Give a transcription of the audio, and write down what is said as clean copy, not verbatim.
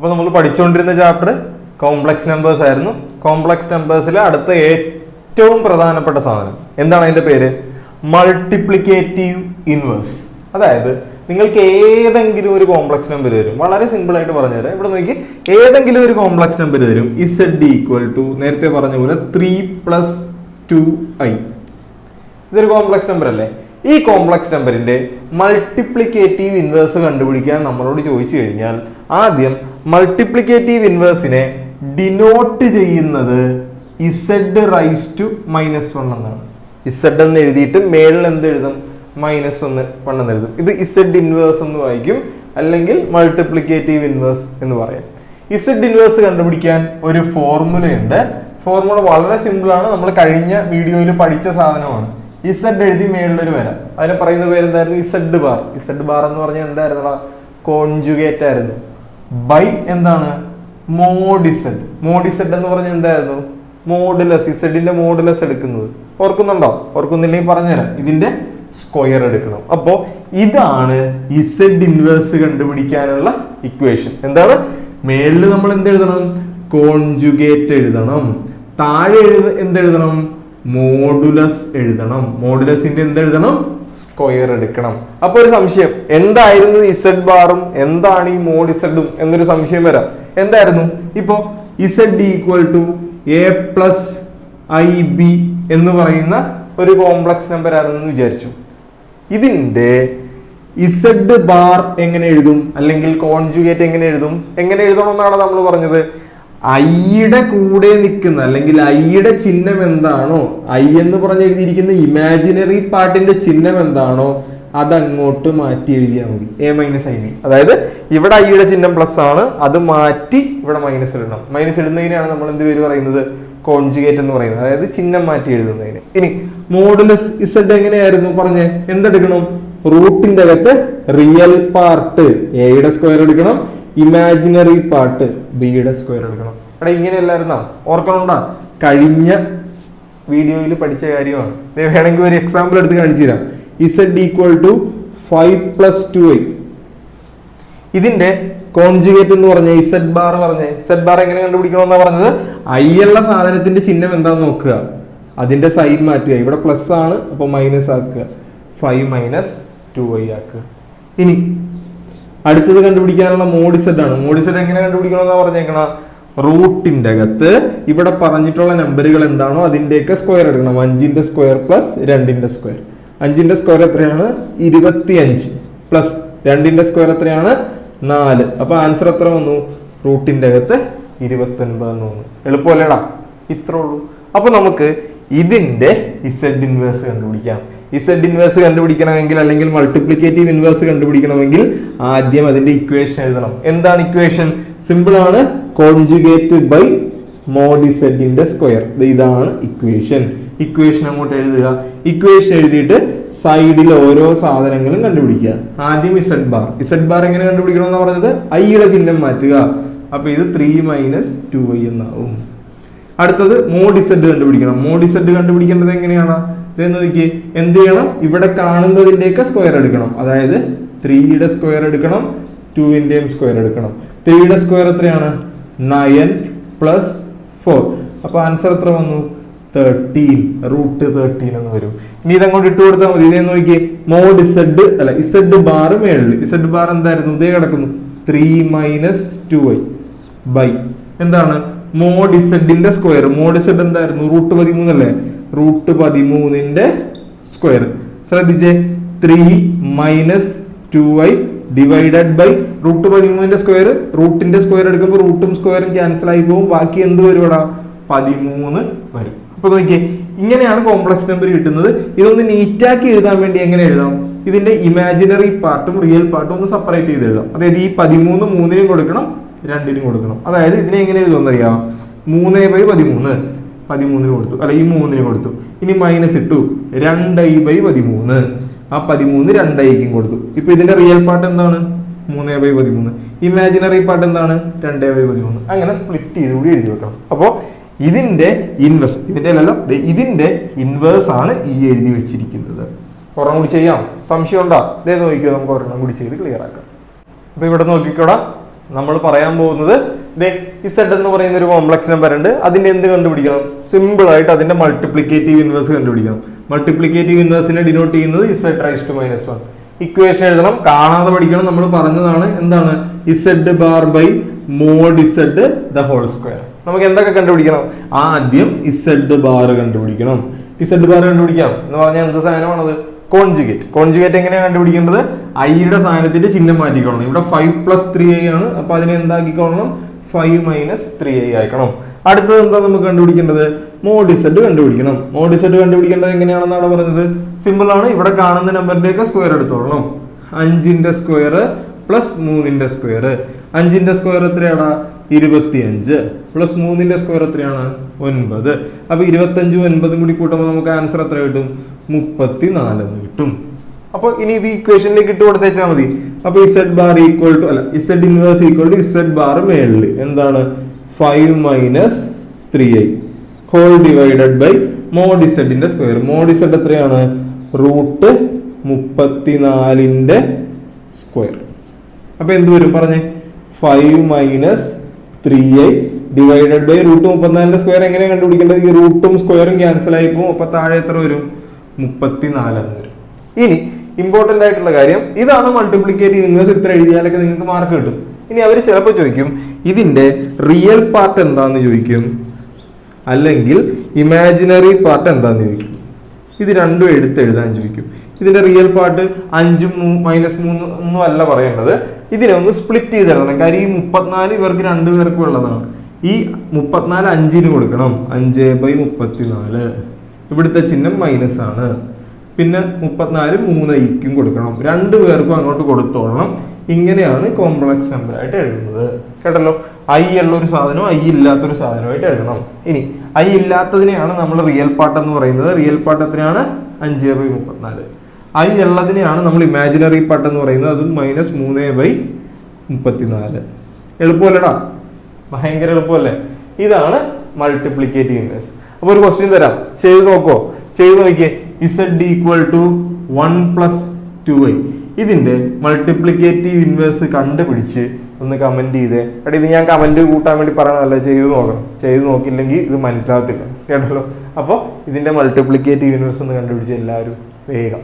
അപ്പോൾ നമ്മൾ പഠിച്ചുകൊണ്ടിരുന്ന ചാപ്റ്റർ കോംപ്ലക്സ് നമ്പേഴ്സ് ആയിരുന്നു. കോംപ്ലക്സ് നമ്പേഴ്സിലെ അടുത്ത ഏറ്റവും പ്രധാനപ്പെട്ട സാധനം എന്താണ്? അതിന്റെ പേര് മൾട്ടിപ്ലിക്കേറ്റീവ് ഇൻവേഴ്സ്. അതായത് നിങ്ങൾക്ക് ഏതെങ്കിലും ഒരു കോംപ്ലക്സ് നമ്പർ വരും. വളരെ സിമ്പിൾ ആയിട്ട് പറഞ്ഞുതരാം. ഇവിടെ നോക്കി, ഏതെങ്കിലും ഒരു കോംപ്ലക്സ് നമ്പർ വരും. ഇസഡ് ഈക്വൽ ടു നേരത്തെ പറഞ്ഞ പോലെ 3+2i. ഇതൊരു കോംപ്ലക്സ് നമ്പർ അല്ലേ? ഈ കോംപ്ലക്സ് നമ്പറിന്റെ മൾട്ടിപ്ലിക്കേറ്റീവ് ഇൻവേഴ്സ് കണ്ടുപിടിക്കാൻ നമ്മളോട് ചോദിച്ചു കഴിഞ്ഞാൽ ആദ്യം മൾട്ടിപ്ലിക്കേറ്റീവ് ഇൻവേഴ്സിനെ ഡിനോട്ട് ചെയ്യുന്നത് z⁻⁻1 എന്നാണ്. z എന്ന് എഴുതിയിട്ട് മേളിൽ എന്ത് എഴുതും? -1 എന്ന് എഴുതും. ഇത് z ഇൻവേഴ്സ് എന്ന് വായിക്കും, അല്ലെങ്കിൽ മൾട്ടിപ്ലിക്കേറ്റീവ് ഇൻവേഴ്സ് എന്ന് പറയാം. z ഇൻവേഴ്സ് കണ്ടുപിടിക്കാൻ ഒരു ഫോർമുലയുണ്ട്. ഫോർമുല വളരെ സിമ്പിൾ ആണ്. നമ്മൾ കഴിഞ്ഞ വീഡിയോയിൽ പഠിച്ച സാധനമാണ്. z എഴുതി മേളിലൊരു വര, അതിനെ പറയുന്ന പേരെന്തായിരുന്നു? z bar. z ബാർ എന്ന് പറഞ്ഞാൽ എന്തായിരുന്നു? കോൺജുഗേറ്റ് ആയിരുന്നു. ബൈ എന്താണ്? മോഡിസെഡ്. മോഡിസെഡ് എന്ന് പറഞ്ഞാൽ എന്തായിരുന്നു? മോഡുലസ്. ഇസഡിന്റെ മോഡുലസ് എടുക്കുന്നത് ഓർക്കുന്നുണ്ടോ? ഓർക്കുന്നില്ലെങ്കിൽ പറഞ്ഞുതരാം. ഇതിന്റെ സ്ക്വയർ എടുക്കണം. അപ്പോ ഇതാണ് ഇസഡ് ഇൻവേഴ്സ് കണ്ടുപിടിക്കാനുള്ള ഇക്വേഷൻ. എന്താണ്? മേളിൽ നമ്മൾ എന്ത് എഴുതണം? കോൺജുഗേറ്റ് എഴുതണം. താഴെ എന്തെഴുതണം? മോഡുലസ് എഴുതണം. മോഡുലസിന്റെ എന്തെഴുതണം? സ്ക്വയർ എടുക്കണം. അപ്പൊ ഒരു സംശയം, എന്തായിരുന്നു ഇസഡ് ബാറും എന്താണ് ഈ മോഡ് ഇസഡും എന്നൊരു സംശയം വരാം. എന്തായിരുന്നു? ഇപ്പോ ഇസഡ് ഈക്വൽ ടു a+ib എന്ന് പറയുന്ന ഒരു കോംപ്ലക്സ് നമ്പർ ആണെന്ന് വിചാരിച്ചു. ഇതിന്റെ ഇസഡ് ബാർ എങ്ങനെ എഴുതും? അല്ലെങ്കിൽ കോൺജുഗേറ്റ് എങ്ങനെ എഴുതും? എങ്ങനെ എഴുതണം എന്നാണ് നമ്മൾ പറഞ്ഞത്. ഐയുടെ കൂടെ നിൽക്കുന്ന, അല്ലെങ്കിൽ ഐയുടെ ചിഹ്നം എന്താണോ, ഐ എന്ന് പറഞ്ഞ് എഴുതിയിരിക്കുന്ന ഇമാജിനറി പാർട്ടിന്റെ ചിഹ്നം എന്താണോ അതങ്ങോട്ട് മാറ്റി എഴുതിയാൽ മതി. a-ib. അതായത് ഇവിടെ ഐയുടെ ചിഹ്നം പ്ലസ് ആണ്, അത് മാറ്റി ഇവിടെ മൈനസ് ഇടണം. മൈനസ് ഇടുന്നതിനാണ് നമ്മൾ എന്ത് പേര് പറയുന്നത്? കോൺജുഗേറ്റ് എന്ന് പറയുന്നത്. അതായത് ചിഹ്നം മാറ്റി എഴുതുന്നതിന്. ഇനി മോഡുലസ് ഇസഡ് എങ്ങനെയായിരുന്നു പറഞ്ഞേ? എന്തെടുക്കണം? റൂട്ടിന്റെ അകത്ത് റിയൽ പാർട്ട് എയുടെ സ്ക്വയർ എടുക്കണം, ഇമാജിനറി പാർട്ട് ബിയുടെ സ്ക്വയർ എടുക്കണം. എടാ ഇങ്ങനെയല്ലായിരുന്നോ? ഓർക്കണോണ്ടാ? കഴിഞ്ഞ വീഡിയോയിൽ പഠിച്ച കാര്യമാണ്. വേണമെങ്കിൽ ഒരു എക്സാമ്പിൾ എടുത്ത് കാണിച്ചു തരാം. z equal to 5+2i. ഇതിന്റെ കോൺജുഗേറ്റ് എന്ന് പറഞ്ഞ z ബാർ പറഞ്ഞേ. z ബാർ എങ്ങനെ കണ്ടുപിടിക്കണമെന്നാ പറഞ്ഞത്? ഐ ഉള്ള സാധനത്തിന്റെ ചിഹ്നം എന്താന്ന് നോക്കുക, അതിന്റെ സൈൻ മാറ്റുക. ഇവിടെ പ്ലസ് ആണ്, അപ്പൊ മൈനസ് ആക്കുക. 5 - 2i ആക്കുക. ഇനി അടുത്തത് കണ്ടുപിടിക്കാനുള്ള മോഡിസെഡ് ആണ്. മോഡിസെഡ് എങ്ങനെ കണ്ടുപിടിക്കണമെന്നാ പറഞ്ഞേക്കണ? റൂട്ടിന്റെ അകത്ത് ഇവിടെ പറഞ്ഞിട്ടുള്ള നമ്പറുകൾ എന്താണോ അതിന്റെയൊക്കെ സ്ക്വയർ എടുക്കണം. 5ന്റെ സ്ക്വയർ പ്ലസ് 2ന്റെ സ്ക്വയർ. 5ന്റെ സ്ക്വയർ എത്രയാണ്? 25 പ്ലസ് 2ന്റെ സ്ക്വയർ എത്രയാണ്? 4. അപ്പൊ ആൻസർ എത്ര വന്നു? റൂട്ടിന്റെ അകത്ത് 29 എന്ന് വന്നു. എളുപ്പമല്ലേടാ? ഇത്രേ ഉള്ളൂ. അപ്പൊ നമുക്ക് ഇതിന്റെ ഇസഡ് ഇൻവേഴ്സ് കണ്ടുപിടിക്കാം. ഇസഡ് ഇൻവേഴ്സ് കണ്ടുപിടിക്കണമെങ്കിൽ, അല്ലെങ്കിൽ മൾട്ടിപ്ലിക്കേറ്റീവ് ഇൻവേഴ്സ് കണ്ടുപിടിക്കണമെങ്കിൽ ആദ്യം അതിന്റെ ഇക്വേഷൻ എഴുതണം. എന്താണ് ഇക്വേഷൻ? സിമ്പിൾ ആണ്. കോൺജുഗേറ്റ് ബൈ മോഡ് ഇസഡിന്റെ സ്ക്വയർ. ഇതാണ് ഇക്വേഷൻ. ഇക്വേഷൻ അങ്ങോട്ട് എഴുതുക. ഇക്വേഷൻ എഴുതിയിട്ട് സൈഡിൽ ഓരോ സാധനങ്ങളും കണ്ടുപിടിക്കുക. ആദ്യം ഇസഡ് ബാർ. ഇസഡ് ബാർ എങ്ങനെ കണ്ടുപിടിക്കണം എന്ന് പറഞ്ഞത്? ഐയുടെ ചിഹ്നം മാറ്റുക. അപ്പൊ ഇത് 3 - 2i എന്നാവും. അടുത്തത് മോഡ് ഇസഡ് കണ്ടുപിടിക്കണം. മോഡ് ഇസഡ് കണ്ടുപിടിക്കേണ്ടത് എങ്ങനെയാണ്? ഇതെന്ന് നോക്കി, എന്ത് ചെയ്യണം? ഇവിടെ കാണുന്നതിന്റെയൊക്കെ സ്ക്വയർ എടുക്കണം. അതായത് 3യുടെ സ്ക്വയർ എടുക്കണം, 2ന്റെയും സ്ക്വയർ എടുക്കണം. 3യുടെ സ്ക്വയർ എത്രയാണ്? 9 + 4. അപ്പൊ ആൻസർ എത്ര വന്നു? 13. √13 എന്ന് വരും. ഇനി ഇതങ്ങോട്ട് ഇട്ട് കൊടുത്താൽ മതി. ഇതേ നോക്കി, മോഡ് ഇസഡ് അല്ല, ഇസഡ് ബാർ മേളിൽ. ഇസഡ് ബാർ എന്തായിരുന്നു? ഇതേ കിടക്കുന്നു. 3 - 2i ബൈ എന്താണ്? മോഡ് ഇസഡിന്റെ സ്ക്വയർ. മോഡ് ഇസഡ് എന്തായിരുന്നു? √13 അല്ലേ? √13ന്റെ സ്ക്വയർ. ശ്രദ്ധിച്ചേ, 3 - 2i ഡിവൈഡഡ് ബൈ √13ന്റെ സ്ക്വയർ. റൂട്ടിന്റെ സ്ക്വയർ എടുക്കുമ്പോൾ റൂട്ടും സ്ക്വയറും ക്യാൻസൽ ആയി പോകും. ബാക്കി എന്ത് വരും? 13 വരും. അപ്പൊ നോക്കിയേ, ഇങ്ങനെയാണ് കോംപ്ലക്സ് നമ്പർ കിട്ടുന്നത്. ഇതൊന്ന് നീറ്റാക്കി എഴുതാൻ വേണ്ടി എങ്ങനെ എഴുതാം? ഇതിന്റെ ഇമാജിനറി പാർട്ടും റിയൽ പാർട്ടും ഒന്ന് സെപ്പറേറ്റ് ചെയ്ത് എഴുതാം. അതായത് ഈ 13 3നും കൊടുക്കണം, 2നും കൊടുക്കണം. അതായത് ഇതിനെ എങ്ങനെ എഴുതുമെന്നറിയാം? 3/13 13ന് കൊടുത്തു, അല്ല ഈ 3ന് കൊടുത്തു. ഇനി മൈനസ് ഇട്ടു, 2i/13. ആ 13 2iക്കും കൊടുത്തു. ഇപ്പൊ ഇതിന്റെ റിയൽ പാർട്ട് എന്താണ്? 3/13. ഇമാജിനറി പാർട്ട് എന്താണ്? 2/13. അങ്ങനെ സ്പ്ലിറ്റ് ചെയ്ത് കൂടി എഴുതി വെക്കണം. അപ്പോ ഇതിന്റെ ഇൻവേഴ്സ്, ഇതിന്റെ അല്ലല്ലോ, ഇതിന്റെ ഇൻവേഴ്സ് ആണ് ഈ എഴുതി വെച്ചിരിക്കുന്നത്. ഒരെണ്ണം കൂടി ചെയ്യാം. സംശയം ഉണ്ടോ? ഇതേ നോക്കിയോ, നമുക്ക് ഒരെണ്ണം കൂടി ചെയ്ത് ക്ലിയർ ആക്കാം. അപ്പൊ ഇവിടെ നോക്കിക്കോടാ, നമ്മൾ പറയാൻ പോകുന്നത് ഇസഡ് എന്ന് പറയുന്ന ഒരു കോംപ്ലക്സ് നമ്പർ ഉണ്ട്. അതിന്റെ എന്ത് കണ്ടുപിടിക്കണം? സിമ്പിൾ ആയിട്ട് അതിന്റെ മൾട്ടിപ്ലിക്കേറ്റീവ് ഇൻവേഴ്സ് കണ്ടുപിടിക്കണം. മൾട്ടിപ്ലിക്കേറ്റീവ് ഇൻവേഴ്സിനെ ഡിനോട്ട് ചെയ്യുന്നത് ഇസഡ് റൈസ് ടു -1. ഇക്വേഷൻ എഴുതണം, കാണാതെ പഠിക്കണം. നമ്മൾ പറഞ്ഞതാണ് എന്താണ് Z bar by mod Z the whole square. നമുക്ക് എന്തൊക്കെ കണ്ടുപിടിക്കണം? ആദ്യം ഇസഡ് ബാർ കണ്ടുപിടിക്കണം. ഇസഡ് ബാർ കണ്ടുപിടിക്കാം എന്ന് പറഞ്ഞാൽ എന്ത് സാധനമാണത്? കോൺജുഗേറ്റ്. കോൺജുഗേറ്റ് എങ്ങനെയാണ് കണ്ടുപിടിക്കേണ്ടത്? ഐയുടെ സാധനത്തിന്റെ ചിഹ്നം മാറ്റിക്കോളണം. ഇവിടെ 5 + 3i ആണ്, അപ്പൊ അതിനെ എന്താക്കിക്കോളണം? 5 - 3i ആക്കണം. അടുത്തത് എന്താ നമുക്ക് കണ്ടുപിടിക്കേണ്ടത്? മോഡ് ഇസഡ് കണ്ടുപിടിക്കണം. മോഡ് ഇസഡ് കണ്ടുപിടിക്കേണ്ടത് എങ്ങനെയാണെന്നാണ് പറഞ്ഞത്? സിമ്പിൾ ആണ്. ഇവിടെ കാണുന്ന നമ്പറിന്റെ ഒക്കെ സ്ക്വയർ എടുത്തോളണം. 5ന്റെ സ്ക്വയർ പ്ലസ് 3ന്റെ സ്ക്വയർ. 5ന്റെ സ്ക്വയർ എത്രയാണ്? 25 പ്ലസ് 3ന്റെ സ്ക്വയർ എത്രയാണ്? 9. അപ്പൊ 25ഉം 9ഉം കൂടി കൂട്ടുമ്പോൾ നമുക്ക് ആൻസർ എത്ര കിട്ടും? 34 എന്ന് കിട്ടും. അപ്പൊ ഇനി ഇത് ഇക്വേഷനിലേക്ക് ഇട്ട് കൊടുത്തേച്ചാൽ മതി. അപ്പൊ Z bar equal to Z inverse equal to Z bar മേളിൽ എന്താണ്? 5 - 3i whole divided by mod ഇസഡിന്റെ സ്ക്വയർ. മോഡ് ഇസഡ് എത്രയാണ്? √34ന്റെ സ്ക്വയർ. അപ്പൊ എന്ത് വരും പറഞ്ഞേ? 5 - 3i ഡിവൈഡഡ് ബൈ √34ന്റെ സ്ക്വയർ. എങ്ങനെ കണ്ടുപിടിക്കേണ്ടത്? ഈ റൂട്ടും സ്ക്വയറും ക്യാൻസൽ ആയി പോകും. അപ്പൊ താഴെ എത്ര വരും? 34 എന്ന് വരും. ഇനി ഇമ്പോർട്ടന്റ് ആയിട്ടുള്ള കാര്യം ഇതാണ് മൾട്ടിപ്ലിക്കേറ്റീവ് ഇൻവേഴ്സ്. ഇത്ര എഴുതിയാലൊക്കെ നിങ്ങൾക്ക് മാർക്ക് കിട്ടും. ഇനി അവർ ചിലപ്പോൾ ചോദിക്കും ഇതിന്റെ റിയൽ പാർട്ട് എന്താന്ന് ചോദിക്കും, അല്ലെങ്കിൽ ഇമാജിനറി പാർട്ട് എന്താന്ന് ചോദിക്കും. ഇത് രണ്ടും എഴുതാൻ ചോദിക്കും. ഇതിന്റെ റിയൽ പാർട്ട് 5 -3 ഒന്നും അല്ല പറയേണ്ടത്. ഇതിനെ ഒന്ന് സ്പ്ലിറ്റ് ചെയ്ത് എഴുതണം. കാര്യം ഈ 34 ഇവർക്ക് രണ്ടുപേർക്കും ഉള്ളതാണ്. ഈ 34 5ന് കൊടുക്കണം. 5/34. ഇവിടുത്തെ ചിഹ്നം മൈനസ് ആണ്. പിന്നെ 34 3iക്കും കൊടുക്കണം. രണ്ടുപേർക്കും അങ്ങോട്ട് കൊടുത്തോളണം. ഇങ്ങനെയാണ് കോംപ്ലക്സ് നമ്പർ ആയിട്ട് എഴുതുന്നത്. കേട്ടല്ലോ? ഐ ഉള്ള ഒരു സാധനവും ഐ ഇല്ലാത്തൊരു സാധനമായിട്ട് എഴുതണം. ഇനി ഐ ഇല്ലാത്തതിനെയാണ് നമ്മൾ റിയൽ പാർട്ട് എന്ന് പറയുന്നത്. റിയൽ പാർട്ട് എത്രയാണ്? 5/34. ഐ ഉള്ളതിനെയാണ് നമ്മൾ ഇമാജിനറി പാർട്ട് എന്ന് പറയുന്നത്. അതും -3/34. എളുപ്പമല്ലടാ? ഭയങ്കര എളുപ്പമല്ലേ? ഇതാണ് മൾട്ടിപ്ലിക്കേറ്റീവ് ഇൻവേഴ്സ്. അപ്പൊ ഒരു ക്വസ്റ്റ്യൻ തരാം, ചെയ്ത് നോക്കോ? ചെയ്ത് നോക്കിയേ. Z equal to 1 + 2i. ഇതിന്റെ മൾട്ടിപ്ലിക്കേറ്റീവ് ഇൻവേഴ്സ് കണ്ടുപിടിച്ച് ഒന്ന് കമന്റ് ചെയ്തേ. എടാ ഇത് ഞാൻ കമന്റ് കൂട്ടാൻ വേണ്ടി പറയണതല്ല, ചെയ്ത് നോക്കണം. ചെയ്ത് നോക്കില്ലെങ്കിൽ ഇത് മനസ്സിലാകത്തില്ല. കേട്ടല്ലോ? അപ്പോൾ ഇതിന്റെ മൾട്ടിപ്ലിക്കേറ്റീവ് ഇൻവേഴ്സ് ഒന്ന് കണ്ടുപിടിച്ച് എല്ലാവരും വേഗം.